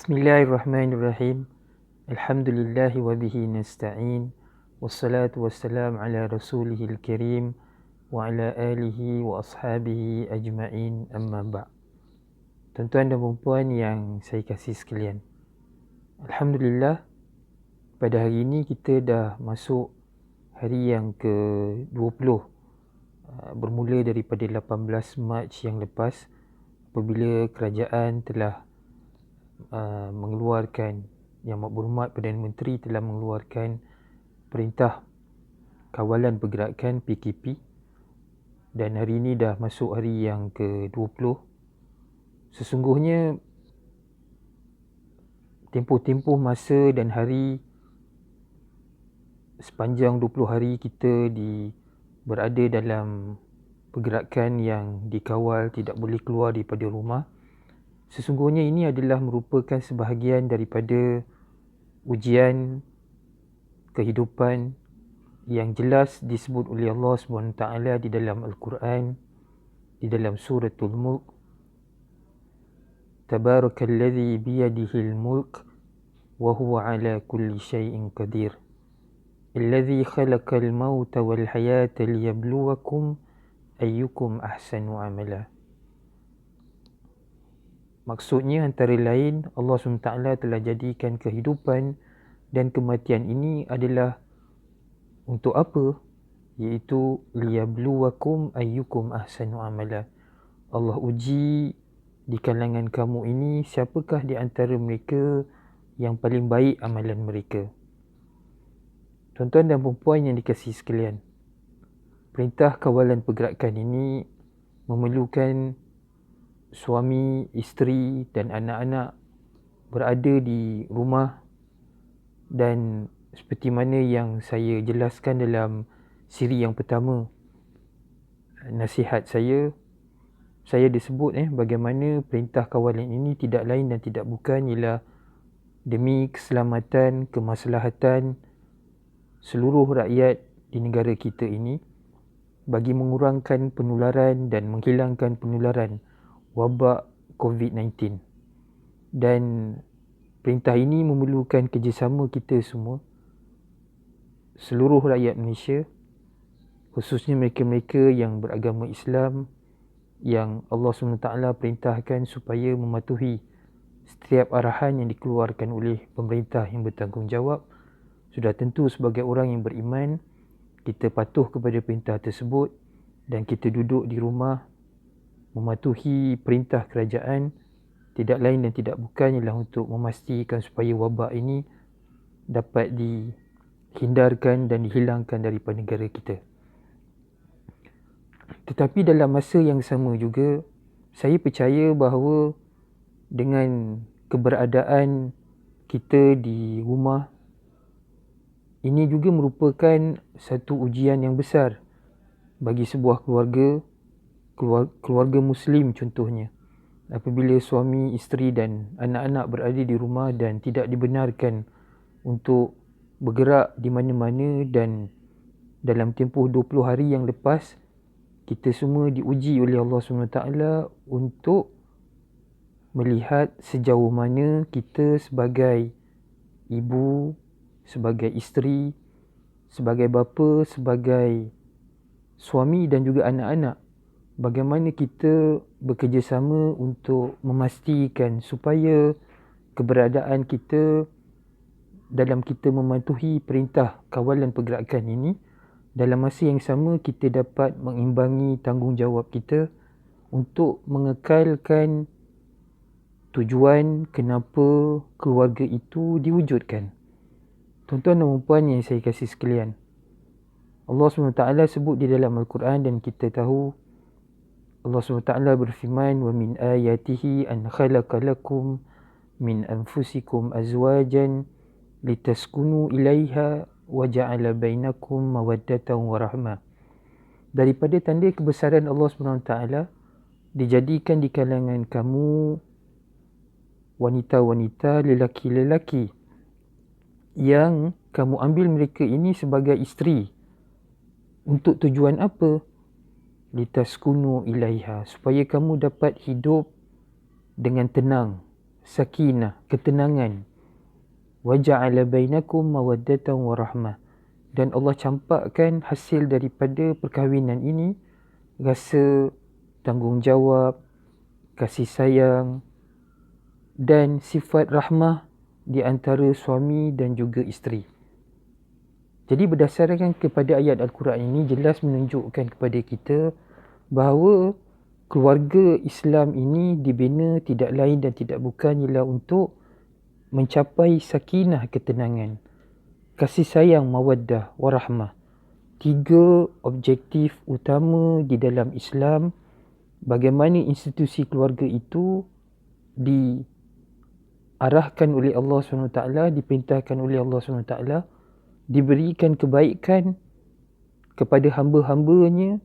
Bismillahirrahmanirrahim. Alhamdulillahi wa bihi nasta'in. Wassalatu wassalam ala rasulihil karim wa ala alihi wa ashabihi ajma'in, amma ba'. Tuan-tuan dan puan yang saya kasih sekalian, Alhamdulillah, pada hari ini kita dah masuk hari yang ke-20, bermula daripada 18 Mac yang lepas, apabila kerajaan telah mengeluarkan, Yang Berhormat Perdana Menteri telah mengeluarkan Perintah Kawalan Pergerakan PKP, dan hari ini dah masuk hari yang ke-20. Sesungguhnya tempoh-tempoh masa dan hari sepanjang 20 hari kita berada dalam pergerakan yang dikawal, tidak boleh keluar daripada rumah. Sesungguhnya ini adalah merupakan sebahagian daripada ujian kehidupan yang jelas disebut oleh Allah SWT di dalam Al-Quran, di dalam suratul Mulk. Tabarakalladzi biyadihil mulk wa huwa ala kulli syai'in qadir. Alladzi khalaqal mauta wal hayata liyabluwakum ayyukum ahsanu amala. Maksudnya antara lain, Allah SWT telah jadikan kehidupan dan kematian ini adalah untuk apa? Iaitu liyabluwakum ayyukum ahsanu amala. Allah uji di kalangan kamu ini siapakah di antara mereka yang paling baik amalan mereka. Tuan-tuan dan puan yang dikasihi sekalian, Perintah Kawalan Pergerakan ini memerlukan suami, isteri dan anak-anak berada di rumah, dan seperti mana yang saya jelaskan dalam siri yang pertama nasihat saya disebut bagaimana perintah kawalan ini tidak lain dan tidak bukan ialah demi keselamatan, kemaslahatan seluruh rakyat di negara kita ini, bagi mengurangkan penularan dan menghilangkan penularan wabak COVID-19. Dan perintah ini memerlukan kerjasama kita semua, seluruh rakyat Malaysia, khususnya mereka-mereka yang beragama Islam, yang Allah SWT perintahkan supaya mematuhi setiap arahan yang dikeluarkan oleh pemerintah yang bertanggungjawab. Sudah tentu sebagai orang yang beriman, kita patuh kepada perintah tersebut dan kita duduk di rumah mematuhi perintah kerajaan, tidak lain dan tidak bukan ialah untuk memastikan supaya wabak ini dapat dihindarkan dan dihilangkan daripada negara kita. Tetapi dalam masa yang sama juga, saya percaya bahawa dengan keberadaan kita di rumah, ini juga merupakan satu ujian yang besar bagi sebuah keluarga Muslim contohnya. Apabila suami, isteri dan anak-anak berada di rumah dan tidak dibenarkan untuk bergerak di mana-mana, dan dalam tempoh 20 hari yang lepas, kita semua diuji oleh Allah SWT untuk melihat sejauh mana kita sebagai ibu, sebagai isteri, sebagai bapa, sebagai suami dan juga anak-anak, bagaimana kita bekerjasama untuk memastikan supaya keberadaan kita dalam kita mematuhi perintah kawalan pergerakan ini, dalam masa yang sama kita dapat mengimbangi tanggungjawab kita untuk mengekalkan tujuan kenapa keluarga itu diwujudkan. Tuan-tuan dan puan yang saya kasih sekalian, Allah SWT sebut di dalam Al-Quran, dan kita tahu Allah SWT berfirman, wa min ayatihi an khalaqa lakum min anfusikum azwajan litaskunu ilaiha wa ja'ala bainakum mawaddatan wa rahmah. Daripada tanda kebesaran Allah SWT, dijadikan di kalangan kamu wanita-wanita, lelaki-lelaki, yang kamu ambil mereka ini sebagai isteri. Untuk tujuan apa? Litaskunu ilaiha, supaya kamu dapat hidup dengan tenang, sakinah, ketenangan. Wa ja'ala bainakum mawaddatan wa rahmah. Dan Allah campakkan hasil daripada perkahwinan ini rasa tanggungjawab, kasih sayang dan sifat rahmah di antara suami dan juga isteri. Jadi berdasarkan kepada ayat Al-Quran ini jelas menunjukkan kepada kita bahawa keluarga Islam ini dibina tidak lain dan tidak bukan ialah untuk mencapai sakinah, ketenangan, kasih sayang, mawaddah, warahmah. 3 objektif utama di dalam Islam, bagaimana institusi keluarga itu diarahkan oleh Allah SWT, diperintahkan oleh Allah SWT, diberikan kebaikan kepada hamba-hambanya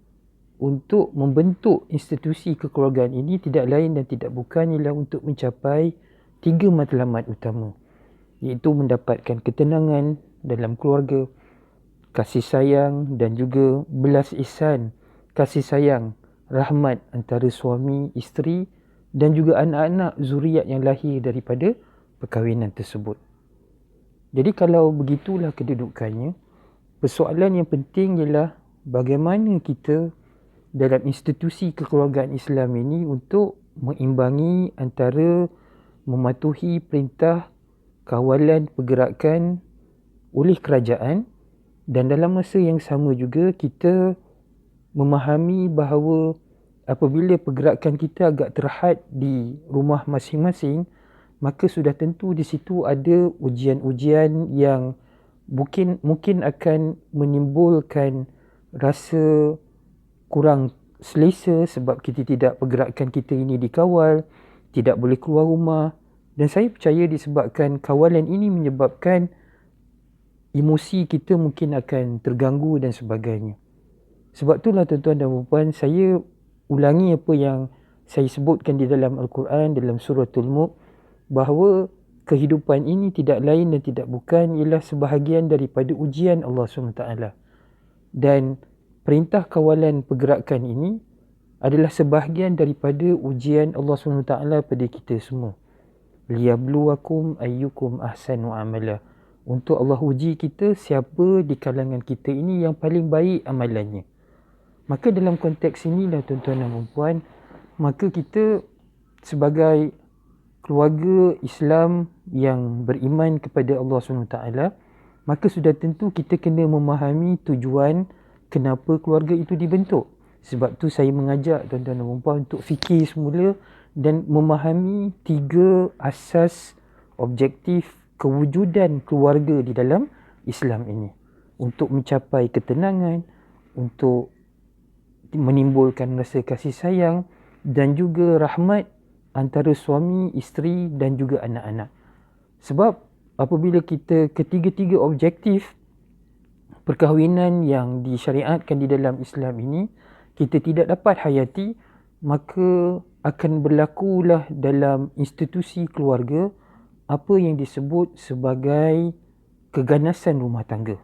untuk membentuk institusi kekeluargaan ini tidak lain dan tidak bukan ialah untuk mencapai 3 matlamat utama, iaitu mendapatkan ketenangan dalam keluarga, kasih sayang dan juga belas ihsan, kasih sayang, rahmat antara suami, isteri dan juga anak-anak zuriat yang lahir daripada perkahwinan tersebut. Jadi kalau begitulah kedudukannya, persoalan yang penting ialah bagaimana kita dalam institusi kekeluargaan Islam ini untuk mengimbangi antara mematuhi perintah kawalan pergerakan oleh kerajaan dan dalam masa yang sama juga kita memahami bahawa apabila pergerakan kita agak terhad di rumah masing-masing, maka sudah tentu di situ ada ujian-ujian yang mungkin akan menimbulkan rasa kurang selesa sebab kita tidak pergerakan kita ini dikawal, tidak boleh keluar rumah. Dan saya percaya disebabkan kawalan ini menyebabkan emosi kita mungkin akan terganggu dan sebagainya. Sebab itulah tuan-tuan dan puan-puan, saya ulangi apa yang saya sebutkan di dalam Al-Quran, dalam suratul Mulk, bahawa kehidupan ini tidak lain dan tidak bukan ialah sebahagian daripada ujian Allah SWT. Dan perintah kawalan pergerakan ini adalah sebahagian daripada ujian Allah SWT pada kita semua. Liyabluwakum ayyukum ahsanu amala. Untuk Allah uji kita siapa di kalangan kita ini yang paling baik amalannya. Maka dalam konteks inilah tuan-tuan dan puan-puan, maka kita sebagai keluarga Islam yang beriman kepada Allah SWT, maka sudah tentu kita kena memahami tujuan kenapa keluarga itu dibentuk. Sebab tu saya mengajak tuan-tuan dan puan-puan untuk fikir semula dan memahami 3 asas objektif kewujudan keluarga di dalam Islam ini. Untuk mencapai ketenangan, untuk menimbulkan rasa kasih sayang dan juga rahmat antara suami, isteri dan juga anak-anak. Sebab apabila kita ketiga-tiga objektif perkahwinan yang disyariatkan di dalam Islam ini kita tidak dapat hayati, maka akan berlakulah dalam institusi keluarga apa yang disebut sebagai keganasan rumah tangga.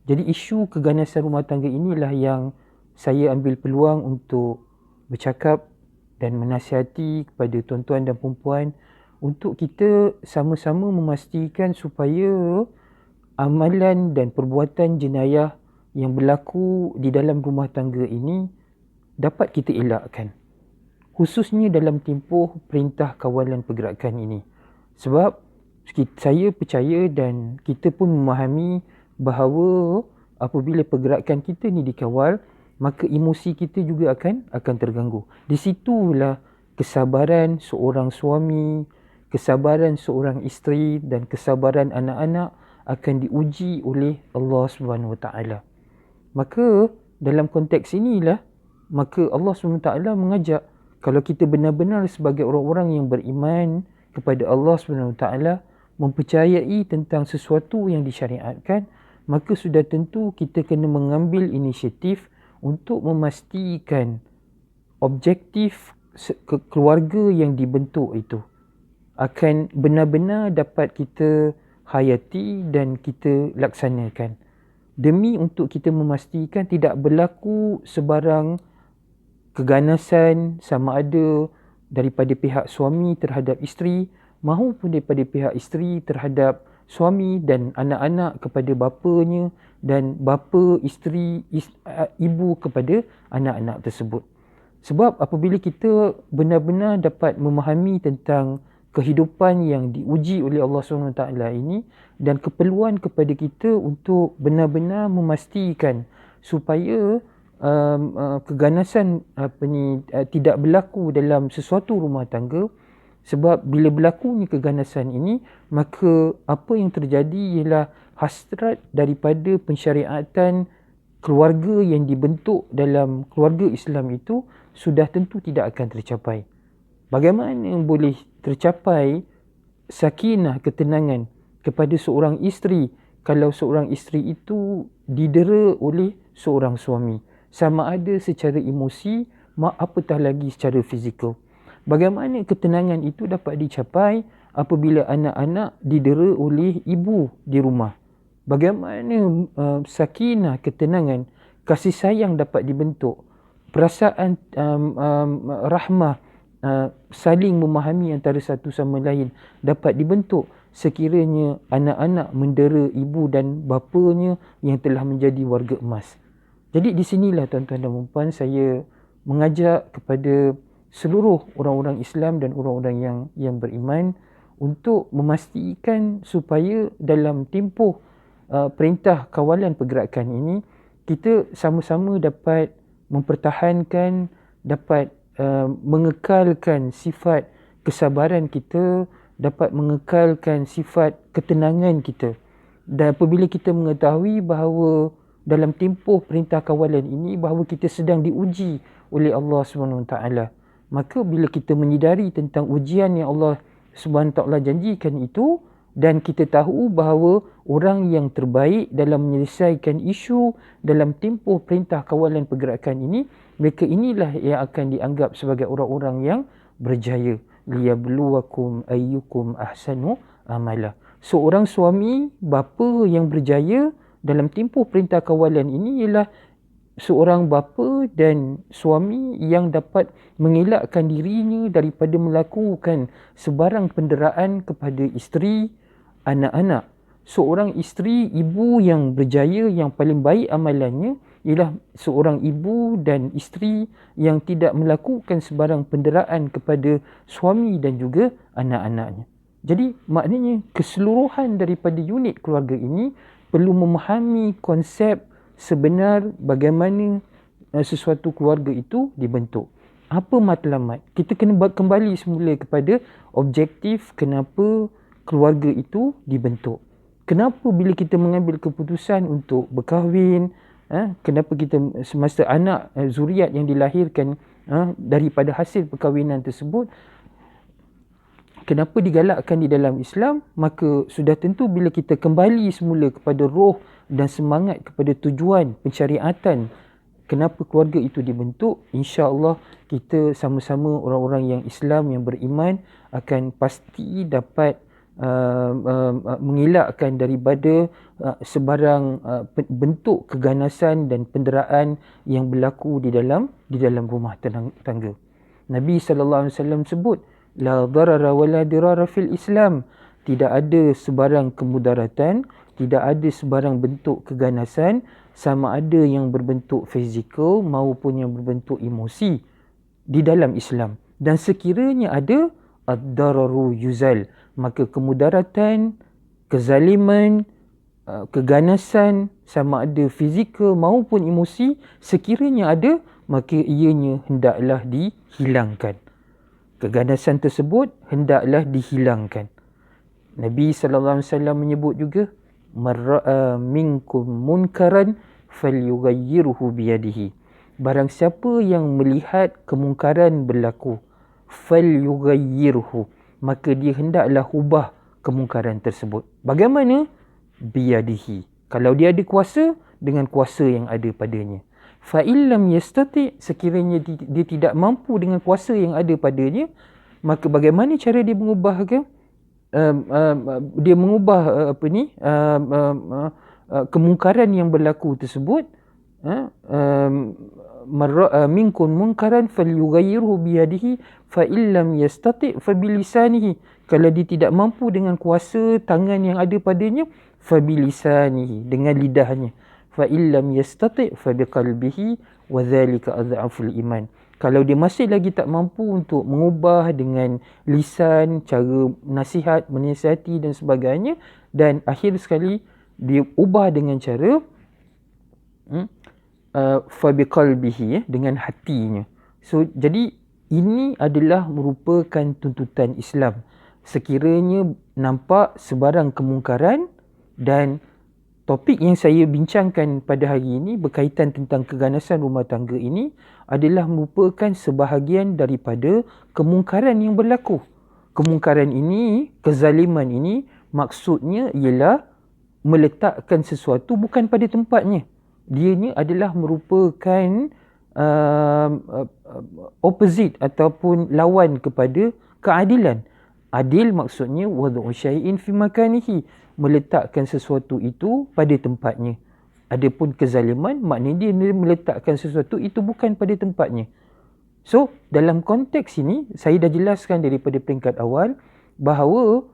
Jadi isu keganasan rumah tangga inilah yang saya ambil peluang untuk bercakap dan menasihati kepada tuan-tuan dan puan-puan untuk kita sama-sama memastikan supaya amalan dan perbuatan jenayah yang berlaku di dalam rumah tangga ini dapat kita elakkan. Khususnya dalam tempoh perintah kawalan pergerakan ini. Sebab saya percaya dan kita pun memahami bahawa apabila pergerakan kita ni dikawal, maka emosi kita juga akan terganggu. Di situlah kesabaran seorang suami, kesabaran seorang isteri dan kesabaran anak-anak akan diuji oleh Allah SWT. Maka dalam konteks inilah, maka Allah SWT mengajak kalau kita benar-benar sebagai orang-orang yang beriman kepada Allah SWT, mempercayai tentang sesuatu yang disyariatkan, maka sudah tentu kita kena mengambil inisiatif untuk memastikan objektif keluarga yang dibentuk itu akan benar-benar dapat kita hayati dan kita laksanakan. Demi untuk kita memastikan tidak berlaku sebarang keganasan sama ada daripada pihak suami terhadap isteri mahupun daripada pihak isteri terhadap suami dan anak-anak kepada bapanya dan bapa isteri ibu kepada anak-anak tersebut. Sebab apabila kita benar-benar dapat memahami tentang kehidupan yang diuji oleh Allah SWT ini dan keperluan kepada kita untuk benar-benar memastikan supaya keganasan tidak berlaku dalam sesuatu rumah tangga. Sebab bila berlakunya keganasan ini, maka apa yang terjadi ialah hasrat daripada pensyariatan keluarga yang dibentuk dalam keluarga Islam itu sudah tentu tidak akan tercapai. Bagaimana boleh tercapai sakinah, ketenangan kepada seorang isteri kalau seorang isteri itu didera oleh seorang suami, sama ada secara emosi apatah lagi secara fizikal. Bagaimana ketenangan itu dapat dicapai apabila anak-anak didera oleh ibu di rumah? Bagaimana sakinah, ketenangan, kasih sayang dapat dibentuk, perasaan rahmah, saling memahami antara satu sama lain dapat dibentuk sekiranya anak-anak mendera ibu dan bapanya yang telah menjadi warga emas. Jadi di sinilah tuan-tuan dan puan, saya mengajak kepada seluruh orang-orang Islam dan orang-orang yang beriman untuk memastikan supaya dalam tempoh perintah kawalan pergerakan ini kita sama-sama dapat mempertahankan, dapat mengekalkan sifat kesabaran kita, dapat mengekalkan sifat ketenangan kita. Dan apabila kita mengetahui bahawa dalam tempoh perintah kawalan ini bahawa kita sedang diuji oleh Allah SWT, maka bila kita menyedari tentang ujian yang Allah SWT janjikan itu dan kita tahu bahawa orang yang terbaik dalam menyelesaikan isu dalam tempoh perintah kawalan pergerakan ini, mereka inilah yang akan dianggap sebagai orang-orang yang berjaya. Liyabluwakum ayyukum ahsanu amala. Seorang suami, bapa yang berjaya dalam tempoh perintah kawalan ini ialah seorang bapa dan suami yang dapat mengelakkan dirinya daripada melakukan sebarang penderaan kepada isteri, anak-anak. Seorang isteri, ibu yang berjaya, yang paling baik amalannya ialah seorang ibu dan isteri yang tidak melakukan sebarang penderaan kepada suami dan juga anak-anaknya. Jadi maknanya keseluruhan daripada unit keluarga ini perlu memahami konsep sebenar bagaimana sesuatu keluarga itu dibentuk. Apa matlamat? Kita kena kembali semula kepada objektif kenapa keluarga itu dibentuk. Kenapa bila kita mengambil keputusan untuk berkahwin, kenapa kita semasa anak zuriat yang dilahirkan daripada hasil perkahwinan tersebut, kenapa digalakkan di dalam Islam? Maka sudah tentu bila kita kembali semula kepada roh dan semangat kepada tujuan pensyariatan kenapa keluarga itu dibentuk, insya-Allah kita sama-sama orang-orang yang Islam yang beriman akan pasti dapat mengelakkan daripada sebarang bentuk keganasan dan penderaan yang berlaku di dalam rumah tangga. Nabi SAW sebut, la darara wa la dirara fil Islam. Tidak ada sebarang kemudaratan, tidak ada sebarang bentuk keganasan, sama ada yang berbentuk fizikal maupun yang berbentuk emosi di dalam Islam. Dan sekiranya ada ad-dararu yuzal, maka kemudaratan, kezaliman, keganasan sama ada fizikal maupun emosi, sekiranya ada, maka ianya hendaklah dihilangkan. Keganasan tersebut hendaklah dihilangkan. Nabi SAW menyebut juga, marra'a minkum munkaran falyughayyirhu biyadihi. Barang siapa yang melihat kemungkaran berlaku, falyughayyirhu, maka dia hendaklah ubah kemungkaran tersebut. Bagaimana? Biyadihi. Kalau dia ada kuasa, dengan kuasa yang ada padanya. Fa illam yastati, sekiranya dia tidak mampu dengan kuasa yang ada padanya, maka bagaimana cara dia mengubahkan? Dia mengubah kemungkaran yang berlaku tersebut, minkum munkaran falyughayyirhu biyadihi fa illam yastati' fa bilisanihi. Kalau dia tidak mampu dengan kuasa tangan yang ada padanya, fa bilisanihi, dengan lidahnya. Fa illam yastati' fa biqalbihi wa dhalika adhaful iman. Kalau dia masih lagi tak mampu untuk mengubah dengan lisan, cara nasihat, menasihati dan sebagainya, dan akhir sekali dia ubah dengan cara fabiqalbihi, dengan hatinya. So jadi ini adalah merupakan tuntutan Islam. Sekiranya nampak sebarang kemungkaran, dan topik yang saya bincangkan pada hari ini berkaitan tentang keganasan rumah tangga ini adalah merupakan sebahagian daripada kemungkaran yang berlaku. Kemungkaran ini, kezaliman ini, maksudnya ialah meletakkan sesuatu bukan pada tempatnya. Dianya adalah merupakan opposite ataupun lawan kepada keadilan. Adil maksudnya wad'u syai'in fi makanihi, meletakkan sesuatu itu pada tempatnya. Adapun kezaliman maknanya dia meletakkan sesuatu itu bukan pada tempatnya. So, dalam konteks ini saya dah jelaskan daripada peringkat awal bahawa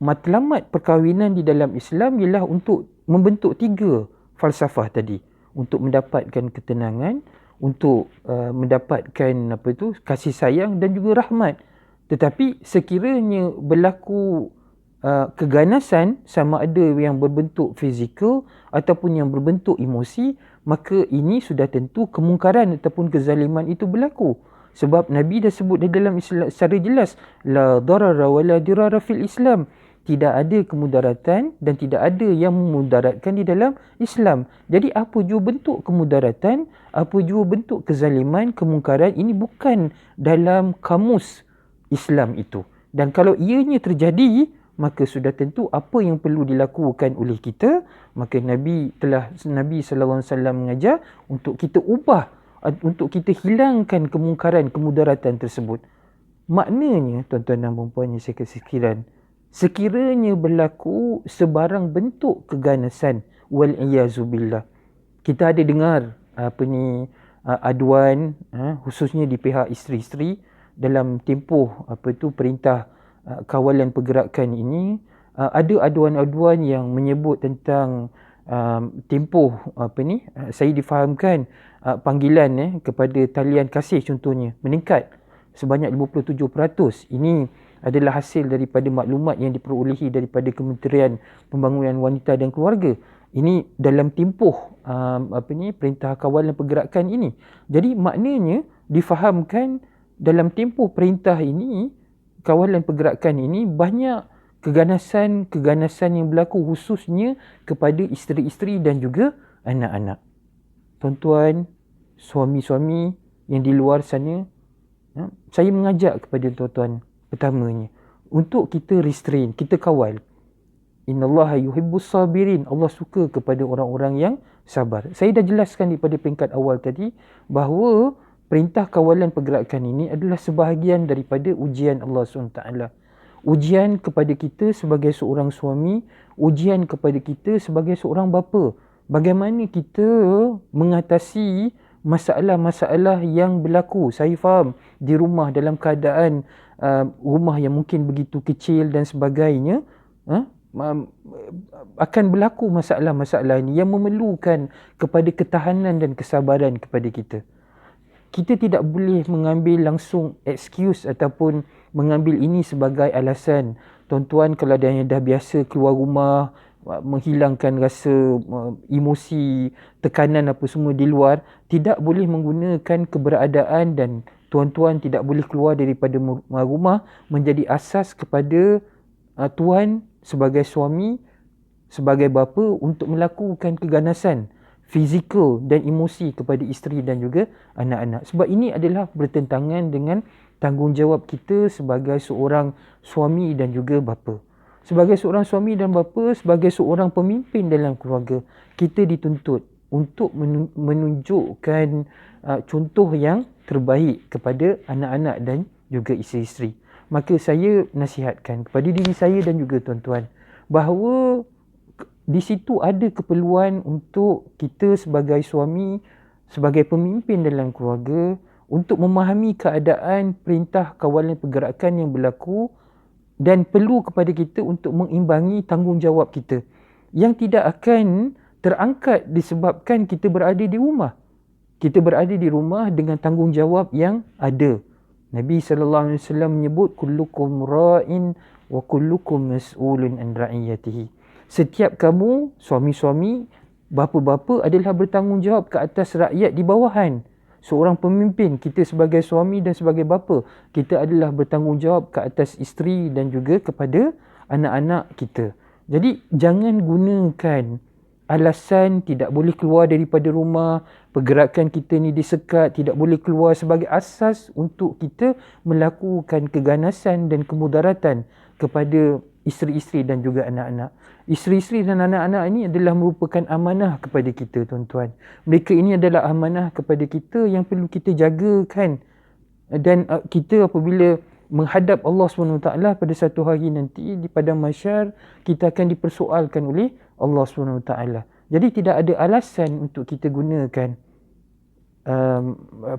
matlamat perkahwinan di dalam Islam ialah untuk membentuk 3 falsafah tadi, untuk mendapatkan ketenangan, untuk mendapatkan kasih sayang dan juga rahmat. Tetapi sekiranya berlaku keganasan, sama ada yang berbentuk fizikal ataupun yang berbentuk emosi, maka ini sudah tentu kemungkaran ataupun kezaliman itu berlaku. Sebab Nabi dah sebut di dalam Islam secara jelas, la darara wa la dirara fil Islam. Tidak ada kemudaratan dan tidak ada yang memudaratkan di dalam Islam. Jadi apa jua bentuk kemudaratan, apa jua bentuk kezaliman, kemungkaran, ini bukan dalam kamus Islam itu. Dan kalau ianya terjadi, maka sudah tentu apa yang perlu dilakukan oleh kita, maka Nabi SAW mengajar untuk kita ubah, untuk kita hilangkan kemungkaran, kemudaratan tersebut. Maknanya, tuan-tuan dan puan yang saya kasih sekalian, sekiranya berlaku sebarang bentuk keganasan, wal-iyazubillah, kita ada dengar aduan, khususnya di pihak isteri-isteri dalam tempoh perintah kawalan pergerakan ini, ada aduan-aduan yang menyebut tentang tempoh saya difahamkan panggilan kepada talian kasih contohnya meningkat sebanyak 57%. Ini adalah hasil daripada maklumat yang diperolehi daripada Kementerian Pembangunan Wanita dan Keluarga. Ini dalam tempoh perintah kawalan pergerakan ini. Jadi maknanya difahamkan dalam tempoh perintah ini, kawalan pergerakan ini, banyak keganasan yang berlaku khususnya kepada isteri-isteri dan juga anak-anak. Tuan-tuan, suami-suami yang di luar sana, saya mengajak kepada tuan-tuan pertamanya untuk kita restrain, kita kawal. Innallaha yuhibbus sabirin. Allah suka kepada orang-orang yang sabar. Saya dah jelaskan daripada peringkat awal tadi bahawa perintah kawalan pergerakan ini adalah sebahagian daripada ujian Allah SWT. Ujian kepada kita sebagai seorang suami, ujian kepada kita sebagai seorang bapa. Bagaimana kita mengatasi masalah-masalah yang berlaku. Saya faham di rumah dalam keadaan rumah yang mungkin begitu kecil dan sebagainya, akan berlaku masalah-masalah ini yang memerlukan kepada ketahanan dan kesabaran kepada kita. Kita tidak boleh mengambil langsung excuse ataupun mengambil ini sebagai alasan. Tuan-tuan kalau dah biasa keluar rumah, menghilangkan rasa emosi, tekanan apa semua di luar, tidak boleh menggunakan keberadaan dan tuan-tuan tidak boleh keluar daripada rumah menjadi asas kepada tuan sebagai suami, sebagai bapa untuk melakukan keganasan fizikal dan emosi kepada isteri dan juga anak-anak. Sebab ini adalah bertentangan dengan tanggungjawab kita sebagai seorang suami dan juga bapa. Sebagai seorang suami dan bapa, sebagai seorang pemimpin dalam keluarga, kita dituntut untuk menunjukkan contoh yang terbaik kepada anak-anak dan juga isteri-isteri. Maka saya nasihatkan kepada diri saya dan juga tuan-tuan bahawa di situ ada keperluan untuk kita sebagai suami sebagai pemimpin dalam keluarga untuk memahami keadaan, perintah, kawalan pergerakan yang berlaku dan perlu kepada kita untuk mengimbangi tanggungjawab kita yang tidak akan terangkat disebabkan kita berada di rumah. Kita berada di rumah dengan tanggungjawab yang ada. Nabi SAW menyebut kullukum ra'in wa kullukum mas'ulun an ra'iyatihi. Setiap kamu, suami-suami, bapa-bapa adalah bertanggungjawab ke atas rakyat di bawahan. Seorang pemimpin, kita sebagai suami dan sebagai bapa, kita adalah bertanggungjawab ke atas isteri dan juga kepada anak-anak kita. Jadi jangan gunakan alasan tidak boleh keluar daripada rumah, pergerakan kita ni disekat, tidak boleh keluar sebagai asas untuk kita melakukan keganasan dan kemudaratan kepada isteri-isteri dan juga anak-anak. Isteri-isteri dan anak-anak ini adalah merupakan amanah kepada kita, tuan-tuan. Mereka ini adalah amanah kepada kita yang perlu kita jagakan. Dan kita apabila menghadap Allah SWT pada satu hari nanti di padang mahsyar, kita akan dipersoalkan oleh Allah SWT. Jadi tidak ada alasan untuk kita gunakan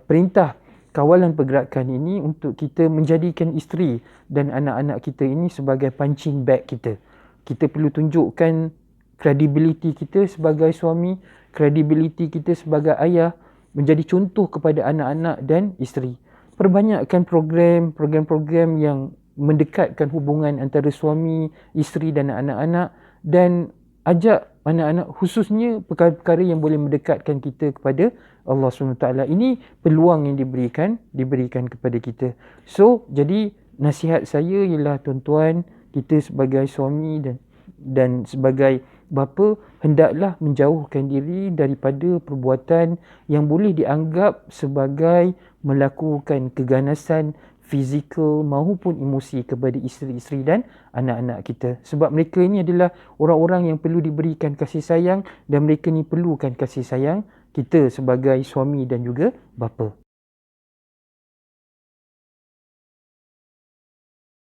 perintah kawalan pergerakan ini untuk kita menjadikan isteri dan anak-anak kita ini sebagai punching bag kita. Kita perlu tunjukkan kredibiliti kita sebagai suami, kredibiliti kita sebagai ayah, menjadi contoh kepada anak-anak dan isteri. Perbanyakkan program-program yang mendekatkan hubungan antara suami, isteri dan anak-anak, dan ajak anak-anak khususnya perkara-perkara yang boleh mendekatkan kita kepada Allah SWT. Ini peluang yang diberikan kepada kita. So, jadi nasihat saya ialah tuan-tuan, kita sebagai suami dan sebagai bapa hendaklah menjauhkan diri daripada perbuatan yang boleh dianggap sebagai melakukan keganasan fizikal maupun emosi kepada isteri-isteri dan anak-anak kita. Sebab mereka ini adalah orang-orang yang perlu diberikan kasih sayang dan mereka ni perlukan kasih sayang kita sebagai suami dan juga bapa.